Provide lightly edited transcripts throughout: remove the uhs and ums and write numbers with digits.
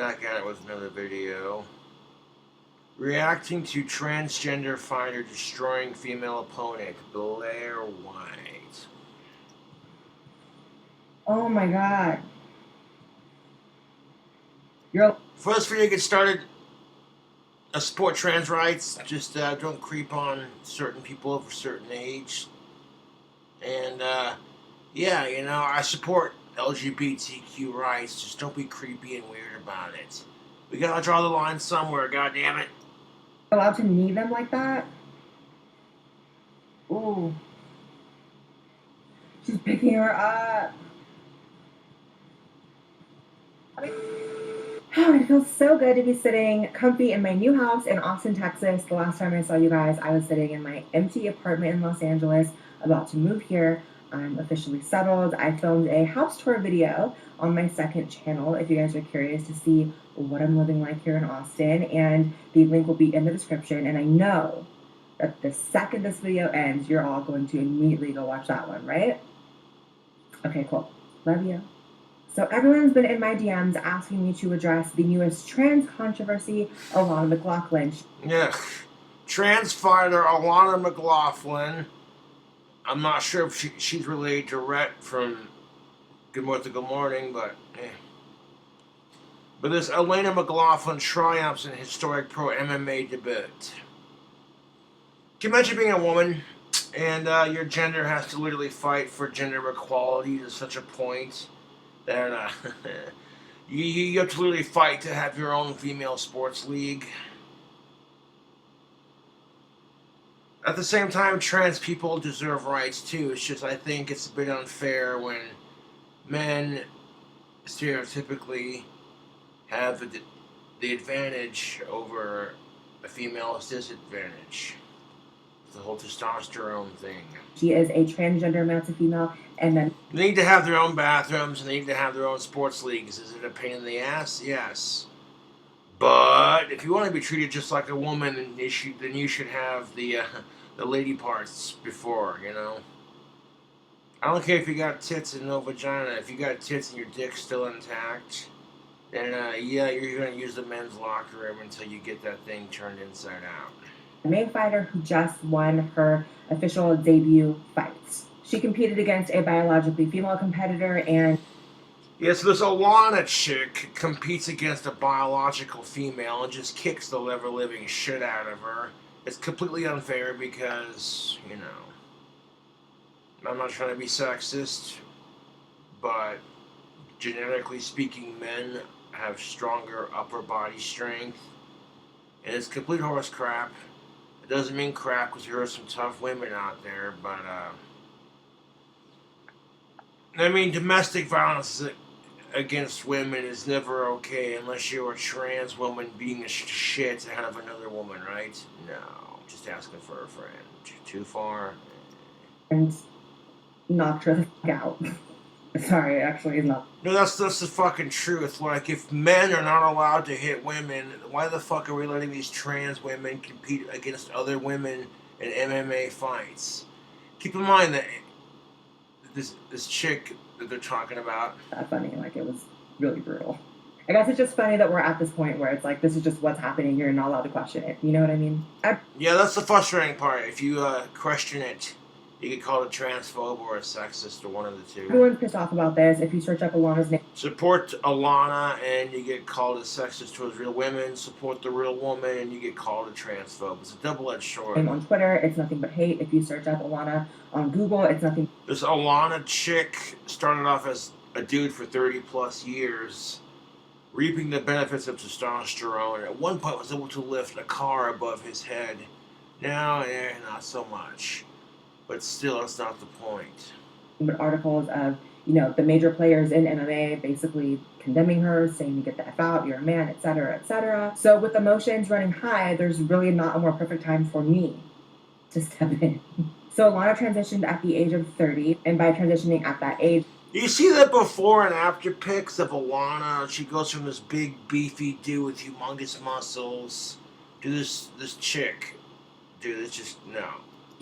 back at it with another video. Reacting to transgender fighter destroying female opponent, Blair White. Oh my god. First video get started, support trans rights. Just don't creep on certain people of a certain age. And yeah, you know, I support LGBTQ rights. Just don't be creepy and weird about it. We gotta draw the line somewhere, goddammit. Allowed to knee them like that? Ooh. She's picking her up. Oh, it feels so good to be sitting comfy in my new house in Austin, Texas. The last time I saw you guys, I was sitting in my empty apartment in Los Angeles, about to move here. I'm officially settled. I filmed a house tour video on my second channel if you guys are curious to see what I'm living like here in Austin, and the link will be in the description. And I know that the second this video ends, you're all going to immediately go watch that one, right? Okay, cool. Love you. So everyone's been in my DMs asking me to address the newest trans controversy, Alana McLaughlin. Yeah, trans fighter Alana McLaughlin. I'm not sure if she's related to Rant from Good Morning, but eh. But this Alana McLaughlin triumphs in historic pro MMA debut. Can you imagine being a woman and your gender has to literally fight for gender equality to such a point that you have to literally fight to have your own female sports league? At the same time, trans people deserve rights too. It's just I think it's a bit unfair when men stereotypically have the advantage over a female's disadvantage. It's the whole testosterone thing. She is a transgender male to female, and then they need to have their own bathrooms and they need to have their own sports leagues. Is it a pain in the ass? Yes. But if you want to be treated just like a woman, then you should have the lady parts before, you know? I don't care if you got tits and no vagina. If you got tits and your dick's still intact, then yeah, you're going to use the men's locker room until you get that thing turned inside out. The main fighter who just won her official debut fights. She competed against a biologically female competitor and... Yeah, so this Alana chick competes against a biological female and just kicks the ever-living shit out of her. It's completely unfair because, you know, I'm not trying to be sexist, but genetically speaking, men have stronger upper body strength. And it's complete horse crap. It doesn't mean crap because there are some tough women out there, but, I mean, domestic violence against women is never okay unless you're a trans woman being a shit out of another woman, right? No, just asking for a friend. Too far. And knocked her the fuck out. Sorry, actually, it's not. No, that's the fucking truth. Like, if men are not allowed to hit women, why the fuck are we letting these trans women compete against other women in MMA fights? Keep in mind that this chick that they're talking about. That's funny. Like, it was really brutal. I guess it's just funny that we're at this point where it's like, this is just what's happening. You're not allowed to question it. You know what I mean? Yeah, that's the frustrating part. If you question it, you get called a transphobe or a sexist or one of the two. Everyone's pissed off about this. If you search up Alana's name. Support Alana and you get called a sexist towards real women. Support the real woman and you get called a transphobe. It's a double-edged sword. On Twitter, it's nothing but hate. If you search up Alana on Google, it's nothing. This Alana chick started off as a dude for 30 plus years, reaping the benefits of testosterone. At one point was able to lift a car above his head. Now, not so much. But still, that's not the point. But articles of, you know, the major players in MMA basically condemning her, saying you get the F out, you're a man, etc., etc. So with emotions running high, there's really not a more perfect time for me to step in. So Alana transitioned at the age of 30, and by transitioning at that age... You see that before and after pics of Alana? She goes from this big, beefy dude with humongous muscles to this chick. Dude, it's just, no.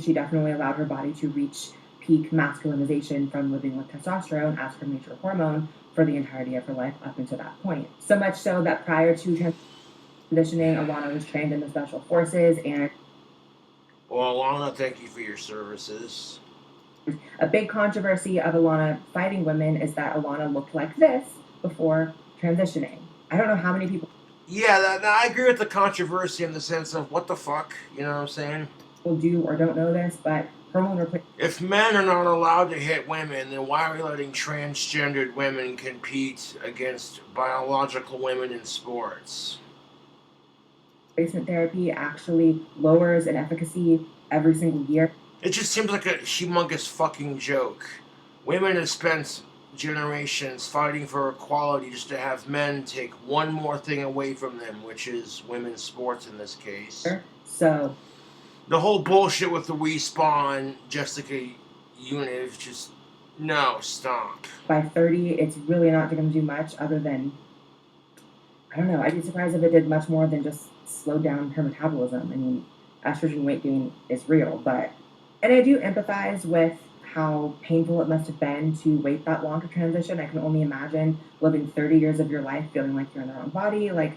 She definitely allowed her body to reach peak masculinization from living with testosterone as her major hormone for the entirety of her life up until that point. So much so that prior to transitioning, Alana was trained in the special forces, and Well, Alana, thank you for your services. a big controversy of Alana fighting women is that Alana looked like this before transitioning. I don't know how many people Yeah, I agree with the controversy in the sense of what the fuck, you know what I'm saying? do or don't know this, but hormone replacement If men are not allowed to hit women, then why are we letting transgendered women compete against biological women in sports? therapy actually lowers in efficacy every single year. It just seems like a humongous fucking joke. Women have spent generations fighting for equality just to have men take one more thing away from them, which is women's sports in this case. So The whole bullshit with the Respawn Jessica unit is just no, stop. By 30, it's really not going to do much other than, I don't know, I'd be surprised if it did much more than just slow down her metabolism. I mean, estrogen weight gain is real, and I do empathize with how painful it must have been to wait that long to transition. I can only imagine living 30 years of your life feeling like you're in the wrong body. Like,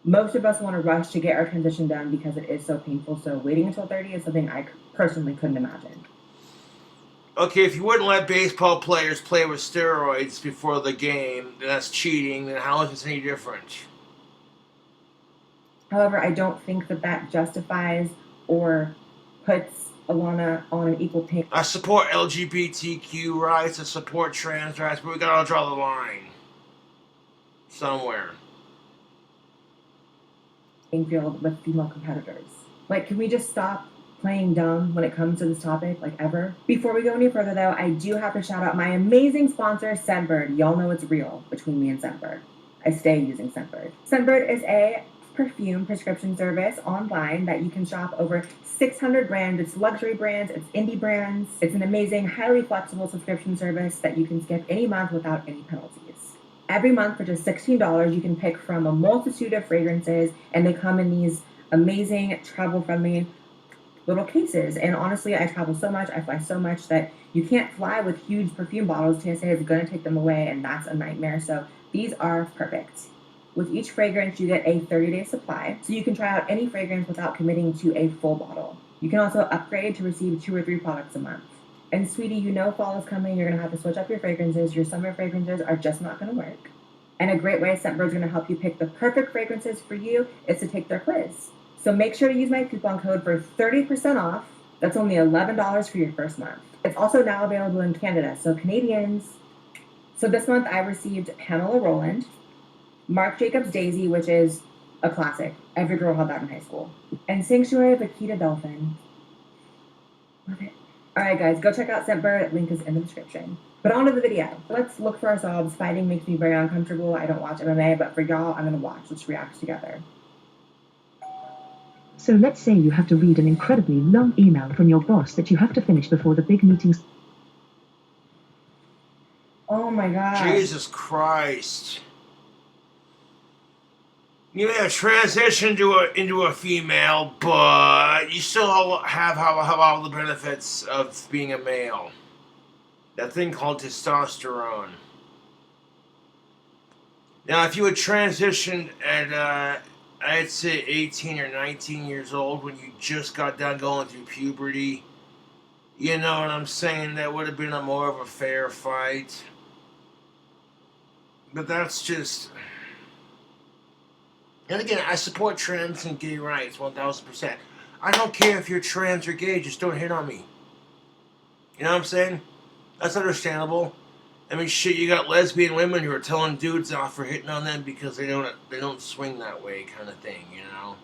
most of us want to rush to get our transition done because it is so painful. So waiting until 30 is something I personally couldn't imagine. Okay, if you wouldn't let baseball players play with steroids before the game, then that's cheating, then how is this any different? However, I don't think that justifies or puts Alana on an equal pay. I support LGBTQ rights, I support trans rights, but we gotta draw the line somewhere. Field with female competitors. Like, can we just stop playing dumb when it comes to this topic, like, ever? Before we go any further, though, I do have to shout out my amazing sponsor, Scentbird. Y'all know it's real between me and Scentbird. I stay using Scentbird. Scentbird is a perfume prescription service online that you can shop over 600 brands. It's luxury brands, it's indie brands. It's an amazing, highly flexible subscription service that you can skip any month without any penalties. Every month for just $16, you can pick from a multitude of fragrances, and they come in these amazing, travel-friendly little cases. And honestly, I travel so much, I fly so much that you can't fly with huge perfume bottles. TSA is going to take them away, and that's a nightmare. So these are perfect. With each fragrance, you get a 30-day supply, so you can try out any fragrance without committing to a full bottle. You can also upgrade to receive 2 or 3 products a month. And sweetie, you know fall is coming. You're going to have to switch up your fragrances. Your summer fragrances are just not going to work. And a great way Scentbird's going to help you pick the perfect fragrances for you is to take their quiz. So make sure to use my coupon code for 30% off. That's only $11 for your first month. It's also now available in Canada, so Canadians. So this month I received Pamela Roland, Marc Jacobs Daisy, which is a classic. Every girl had that in high school. And Sanctuary Vaquita Dolphin. Love it. Alright guys, go check out Scentbird. Link is in the description. But on to the video. Let's look for ourselves. Fighting makes me very uncomfortable. I don't watch MMA, but for y'all, I'm going to watch. Let's react together. So let's say you have to read an incredibly long email from your boss that you have to finish before the big meetings. Oh my god. Jesus Christ. You may have transitioned into a female, but you still have all the benefits of being a male. That thing called testosterone. Now, if you had transitioned at, I'd say 18 or 19 years old when you just got done going through puberty, you know what I'm saying? That would have been a more of a fair fight. But that's just... And again, I support trans and gay rights 1,000%. I don't care if you're trans or gay, just don't hit on me. You know what I'm saying? That's understandable. I mean, shit, you got lesbian women who are telling dudes off for hitting on them because they don't swing that way, kind of thing, you know?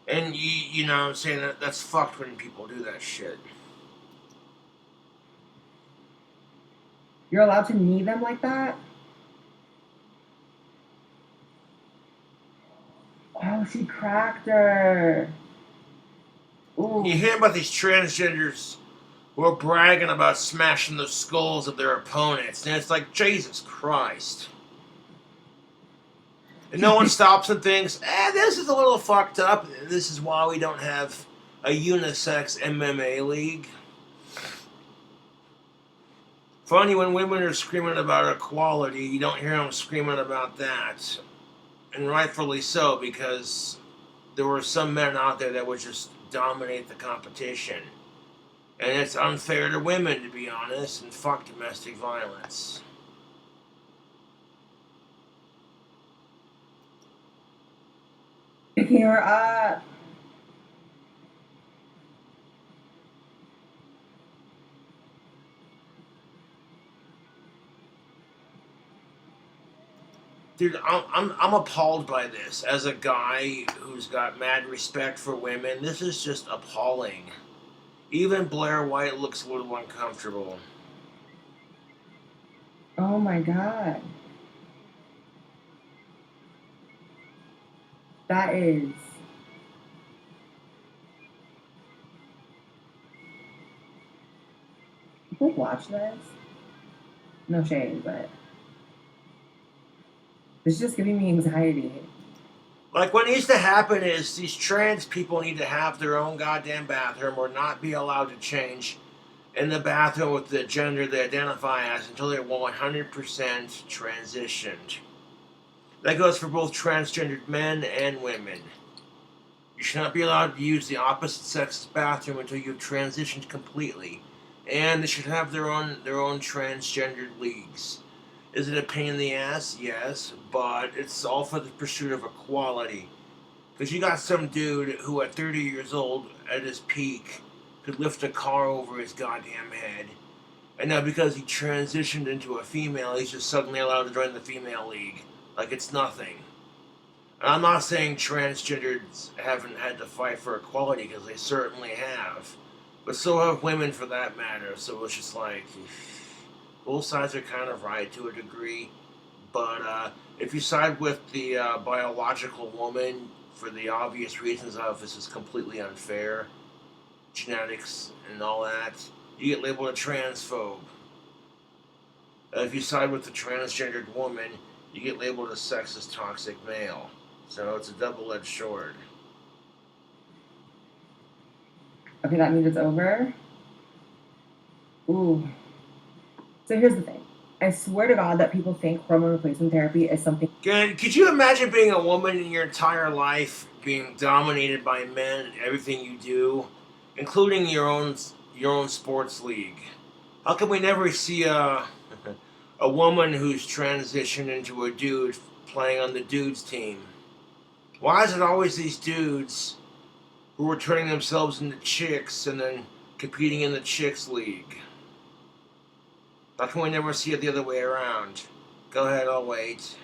And you know what I'm saying? That's fucked when people do that shit. You're allowed to knee them like that? Oh, she cracked her. Ooh. You hear about these transgenders who are bragging about smashing the skulls of their opponents, and it's like, Jesus Christ. And no one stops and thinks, this is a little fucked up. This is why we don't have a unisex MMA league. Funny when women are screaming about equality, you don't hear them screaming about that. And rightfully so, because there were some men out there that would just dominate the competition. And it's unfair to women, to be honest, and fuck domestic violence. Picking her up. Dude, I'm appalled by this. As a guy who's got mad respect for women, this is just appalling. Even Blair White looks a little uncomfortable. Oh my god. That is. People watch this. No shade, but it's just giving me anxiety. Like, what needs to happen is these trans people need to have their own goddamn bathroom or not be allowed to change in the bathroom with the gender they identify as until they're 100% transitioned. That goes for both transgendered men and women. You should not be allowed to use the opposite sex's bathroom until you've transitioned completely. And they should have their own transgendered leagues. Is it a pain in the ass? Yes, but it's all for the pursuit of equality. Because you got some dude who at 30 years old, at his peak, could lift a car over his goddamn head. And now because he transitioned into a female, he's just suddenly allowed to join the female league. Like it's nothing. And I'm not saying transgenders haven't had to fight for equality, because they certainly have. But so have women for that matter, so it's just like, both sides are kind of right to a degree. But if you side with the biological woman for the obvious reasons of this is completely unfair, genetics and all that, you get labeled a transphobe. If you side with the transgendered woman, you get labeled a sexist, toxic male. So it's a double-edged sword. Okay, that means it's over. Ooh. So here's the thing. I swear to God that people think hormone replacement therapy is something. Could you imagine being a woman in your entire life, being dominated by men in everything you do, including your own sports league? How come we never see a a woman who's transitioned into a dude playing on the dudes team? Why is it always these dudes who are turning themselves into chicks and then competing in the chicks league? How come we never see it the other way around? Go ahead, I'll wait.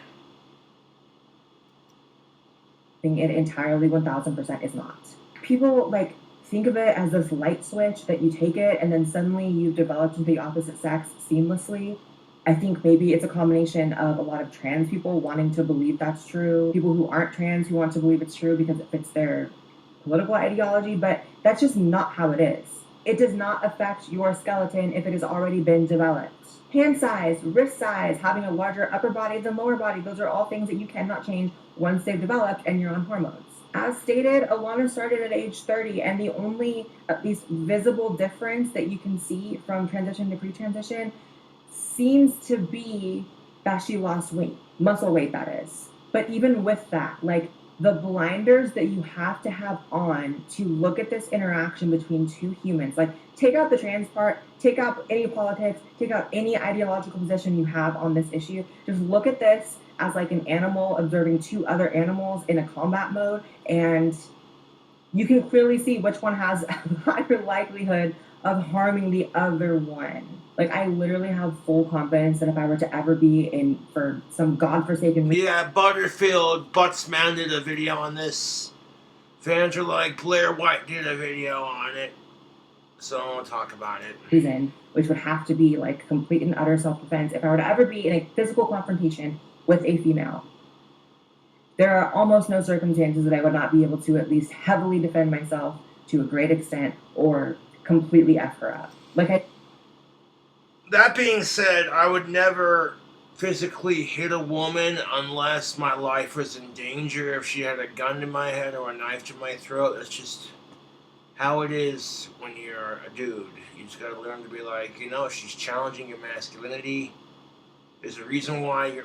It entirely 1000% is not. People like think of it as this light switch that you take it and then suddenly you've developed into the opposite sex seamlessly. I think maybe it's a combination of a lot of trans people wanting to believe that's true, people who aren't trans who want to believe it's true because it fits their political ideology, but that's just not how it is. It does not affect your skeleton if it has already been developed. Hand size, wrist size, having a larger upper body than lower body, those are all things that you cannot change once they've developed and you're on hormones. As stated, Alana started at age 30, and the only at least visible difference that you can see from transition to pre-transition seems to be that she lost weight, muscle weight that is. But even with that, like the blinders that you have to have on to look at this interaction between two humans, like take out the trans part, take out any politics, take out any ideological position you have on this issue. Just look at this as like an animal observing two other animals in a combat mode, and you can clearly see which one has a higher likelihood of harming the other one. Like I literally have full confidence that if I were to ever be in for some godforsaken Yeah, Butterfield Buttsman did a video on this. Fans are like, Blair White did a video on it. So I'll talk about it. reason, which would have to be like complete and utter self-defense, if I were to ever be in a physical confrontation with a female, there are almost no circumstances that I would not be able to at least heavily defend myself to a great extent or completely F her up. That being said, I would never physically hit a woman unless my life was in danger. If she had a gun to my head or a knife to my throat, that's just how it is when you're a dude. You just gotta learn to be like, she's challenging your masculinity. There's a reason why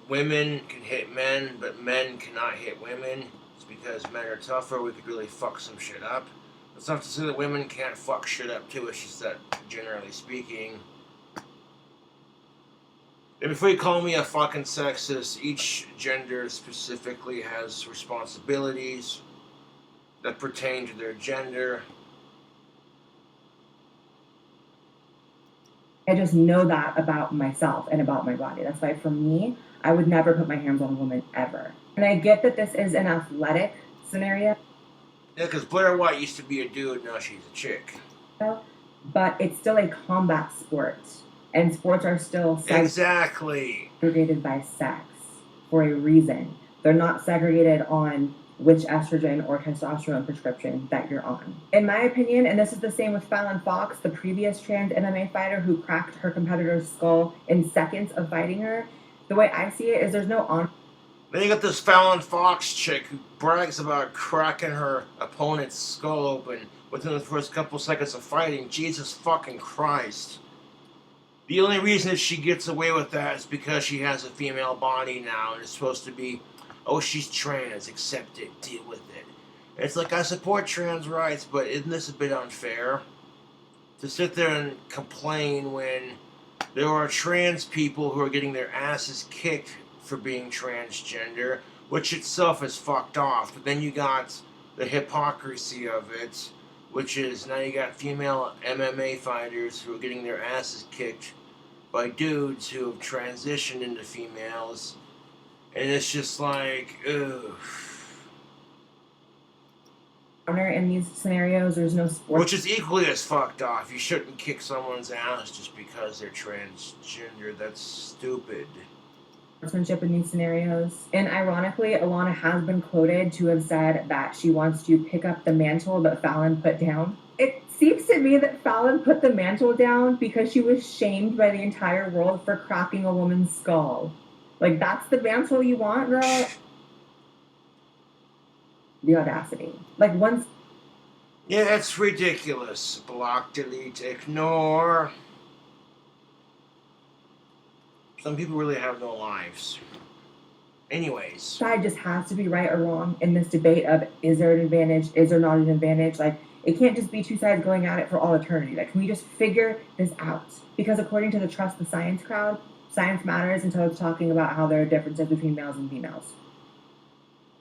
women can hit men, but men cannot hit women. It's because men are tougher. We could really fuck some shit up. That's not to say that women can't fuck shit up too. It's just that, generally speaking. And before you call me a fucking sexist, each gender specifically has responsibilities that pertain to their gender. I just know that about myself and about my body. That's why for me, I would never put my hands on a woman ever. And I get that this is an athletic scenario. Yeah, because Blair White used to be a dude, now she's a chick. But it's still a combat sport. And sports are still segregated by sex for a reason. They're not segregated on which estrogen or testosterone prescription that you're on. In my opinion, and this is the same with Fallon Fox, the previous trans MMA fighter who cracked her competitor's skull in seconds of fighting her, the way I see it is there's no honor. Then you got this Fallon Fox chick who brags about cracking her opponent's skull open within the first couple seconds of fighting. Jesus fucking Christ. The only reason that she gets away with that is because she has a female body now and it's supposed to be, oh, she's trans, accept it, deal with it. And it's like, I support trans rights, but isn't this a bit unfair? To sit there and complain when there are trans people who are getting their asses kicked for being transgender, which itself is fucked off. But then you got the hypocrisy of it, which is now you got female MMA fighters who are getting their asses kicked by dudes who have transitioned into females. And it's just like, ugh. In these scenarios, there's no sport. Which is equally as fucked off. You shouldn't kick someone's ass just because they're transgender. That's stupid. Sportsmanship in these scenarios. And ironically, Alana has been quoted to have said that she wants to pick up the mantle that Fallon put down. It seems to me that Fallon put the mantle down because she was shamed by the entire world for cracking a woman's skull. Like, that's the mantle you want, girl? The audacity. Like, once... Yeah, it's ridiculous. Block, delete, ignore. Some people really have no lives. Anyways. Side just has to be right or wrong in this debate of, is there an advantage, is there not an advantage? Like, it can't just be two sides going at it for all eternity. Like, can we just figure this out? Because according to the Trust the Science crowd, science matters until it's talking about how there are differences between males and females.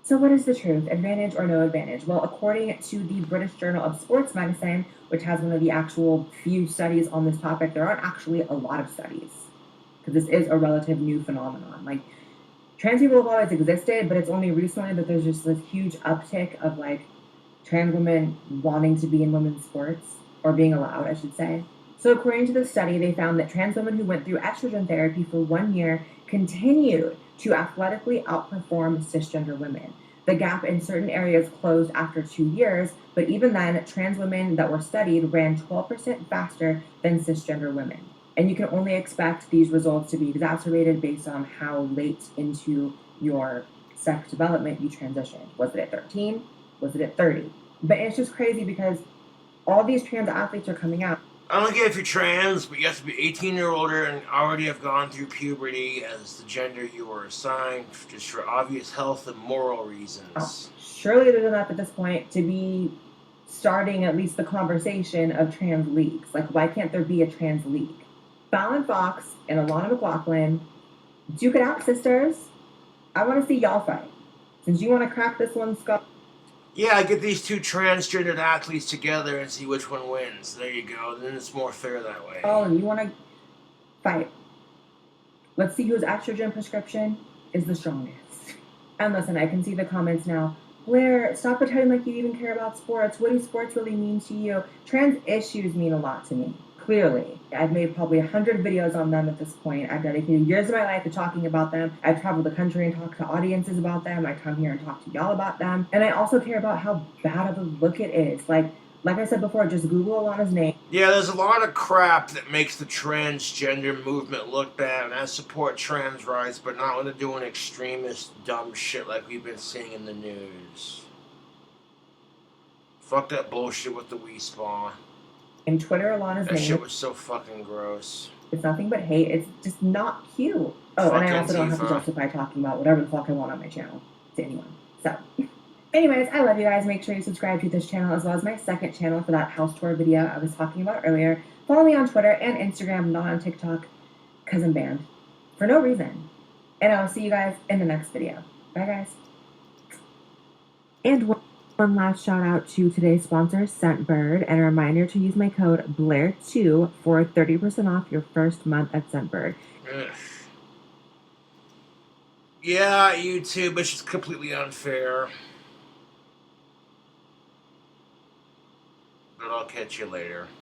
So what is the truth? Advantage or no advantage? Well, according to the British Journal of Sports Medicine, which has one of the actual few studies on this topic, there aren't actually a lot of studies. Because this is a relative new phenomenon. Like, trans people have always existed, but it's only recently that there's just this huge uptick of, like, trans women wanting to be in women's sports, or being allowed, I should say. So according to the study, they found that trans women who went through estrogen therapy for 1 year continued to athletically outperform cisgender women. The gap in certain areas closed after 2 years, but even then, trans women that were studied ran 12% faster than cisgender women. And you can only expect these results to be exacerbated based on how late into your sex development you transitioned. Was it at 13? Was it at 30? But it's just crazy because all these trans athletes are coming out. I don't get if you're trans, but you have to be 18 or older and already have gone through puberty as the gender you were assigned, just for obvious health and moral reasons. Oh, surely there's enough at this point to be starting at least the conversation of trans leagues. Like, why can't there be a trans league? Fallon Fox and Alana McLaughlin, duke it out, sisters. I want to see y'all fight. Since you want to crack this one's skull. Yeah, get these two transgendered athletes together and see which one wins. There you go. Then it's more fair that way. Oh, and you want to fight. Let's see whose estrogen prescription is the strongest. And listen, I can see the comments now. Blair, stop pretending like you even care about sports. What do sports really mean to you? Trans issues mean a lot to me. Clearly. I've made probably 100 videos on them at this point. I've dedicated years of my life to talking about them. I've traveled the country and talked to audiences about them. I come here and talk to y'all about them. And I also care about how bad of a look it is. Like I said before, just Google Alana's name. Yeah, there's a lot of crap that makes the transgender movement look bad. And I support trans rights, but not when they're doing extremist, dumb shit like we've been seeing in the news. Fuck that bullshit with the Wii Spa. And Twitter Alana's That name. shit was so fucking gross. It's nothing but hate. It's just not cute. Oh, and I Fuck also don't have to Antifa. justify talking about whatever the fuck I want on my channel to anyone. So, anyways, I love you guys. Make sure you subscribe to this channel as well as my second channel for that house tour video I was talking about earlier. Follow me on Twitter and Instagram, not on TikTok, because I'm banned. For no reason. And I'll see you guys in the next video. Bye, guys. And one last shout out to today's sponsor, Scentbird, and a reminder to use my code BLAIR2 for 30% off your first month at Scentbird. Ugh. Yeah, YouTube, it's just completely unfair. But I'll catch you later.